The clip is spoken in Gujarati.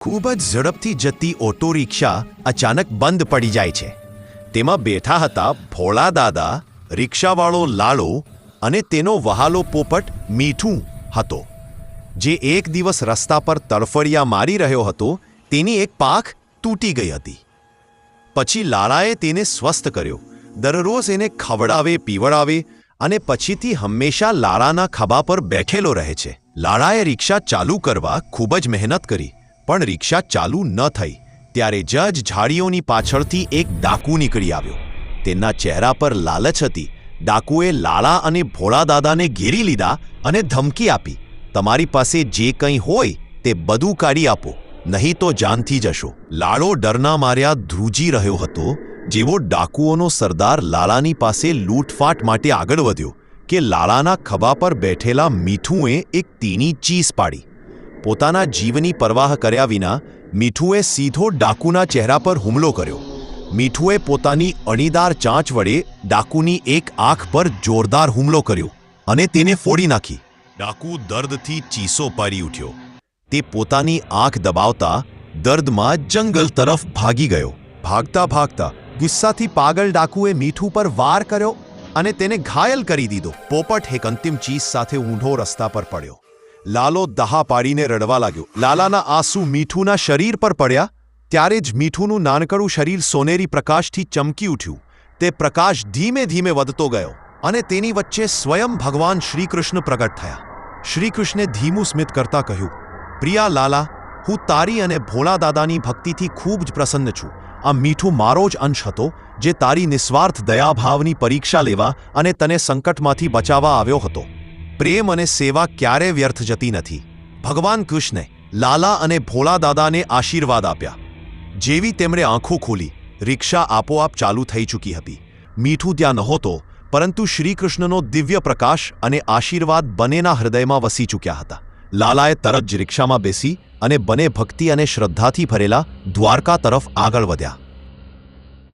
ખૂબ જ ઝડપથી જતી ઓટો રિક્ષા અચાનક બંધ પડી જાય છે. તેમાં બેઠા હતા ભોળા દાદા, રિક્ષાવાળો લાલો અને તેનો વહાલો પોપટ મીઠું હતો, જે એક દિવસ રસ્તા પર તડફડિયા મારી રહ્યો હતો. તેની એક પાંખ તૂટી ગઈ હતી. પછી લાલાએ તેને સ્વસ્થ કર્યો. દરરોજ એને ખવડાવે, પીવડાવે અને પછીથી હંમેશા લાલાના ખભા પર બેઠેલો રહે છે. લાલાએ રિક્ષા ચાલુ કરવા ખૂબ જ મહેનત કરી, પણ રિક્ષા ચાલુ ન થઈ. ત્યારે જ ઝાડીઓની પાછળથી એક ડાકુ નીકળી આવ્યો. તેના ચહેરા પર લાલચ હતી. ડાકુએ લાલા અને ભોળા દાદાને ઘેરી લીધા અને ધમકી આપી, તમારી પાસે જે કંઈ હોય તે બધું કાઢી આપો, નહીં તો જાનથી જશો. લાલો ડરના માર્યા ધ્રુજી રહ્યો હતો. જેવો ડાકુઓનો સરદાર લાલાની પાસે લૂંટફાટ માટે આગળ વધ્યો કે લાલાના ખભા પર બેઠેલા મીઠુએ એક તીની ચીસ પાડી. પોતાના જીવની પરવાહ કર્યા વિના મીઠુએ સીધો ડાકુના ચહેરા પર હુમલો કર્યો. મીઠુએ પોતાની અણીદાર ચાંચ વડે ડાકુની એક આંખ પર જોરદાર હુમલો કર્યો અને તેને ફોડી નાખી. ડાકુ દર્દથી ચીસો પાડી ઉઠ્યો. તે પોતાની આંખ દબાવતા દર્દમાં જંગલ તરફ ભાગી ગયો. ભાગતા ભાગતા ગુસ્સાથી પાગલ ડાકુએ મીઠું પર વાર કર્યો અને તેને ઘાયલ કરી દીધો. પોપટ એક અંતિમ ચીસ સાથે ઊંધો રસ્તા પર પડ્યો. લાલો દહા પાડીને રડવા લાગ્યો. લાલાના આંસુ મીઠુના શરીર પર પડ્યા. ત્યારે જ મીઠુનું નાનકડું શરીર સોનેરી પ્રકાશથી ચમકી ઉઠ્યું. તે પ્રકાશ ધીમે ધીમે વધતો ગયો અને તેની વચ્ચે સ્વયં ભગવાન શ્રીકૃષ્ણ પ્રગટ થયા. શ્રીકૃષ્ણે ધીમું સ્મિત કરતા કહ્યું, પ્રિયા લાલા, હું તારી અને ભોળા દાદાની ભક્તિથી ખૂબ જ પ્રસન્ન છું. આ મીઠું મારો જ અંશ હતો, જે તારી નિસ્વાર્થ દયાભાવની પરીક્ષા લેવા અને તને સંકટમાંથી બચાવવા આવ્યો હતો. પ્રેમ અને સેવા ક્યારેય વ્યર્થ જતી નથી. ભગવાન કૃષ્ણે લાલા અને ભોળા દાદાને આશીર્વાદ આપ્યા. જેવી તેમણે આંખો ખોલી, રિક્ષા આપોઆપ ચાલુ થઈ ચૂકી હતી. મીઠું ત્યાં નહોતો, પરંતુ શ્રીકૃષ્ણનો દિવ્ય પ્રકાશ અને આશીર્વાદ બંનેના હૃદયમાં વસી ચૂક્યા હતા. લાલાએ તરત જ રિક્ષામાં બેસી અને બંને ભક્તિ અને શ્રદ્ધાથી ભરેલા દ્વારકા તરફ આગળ વધ્યા.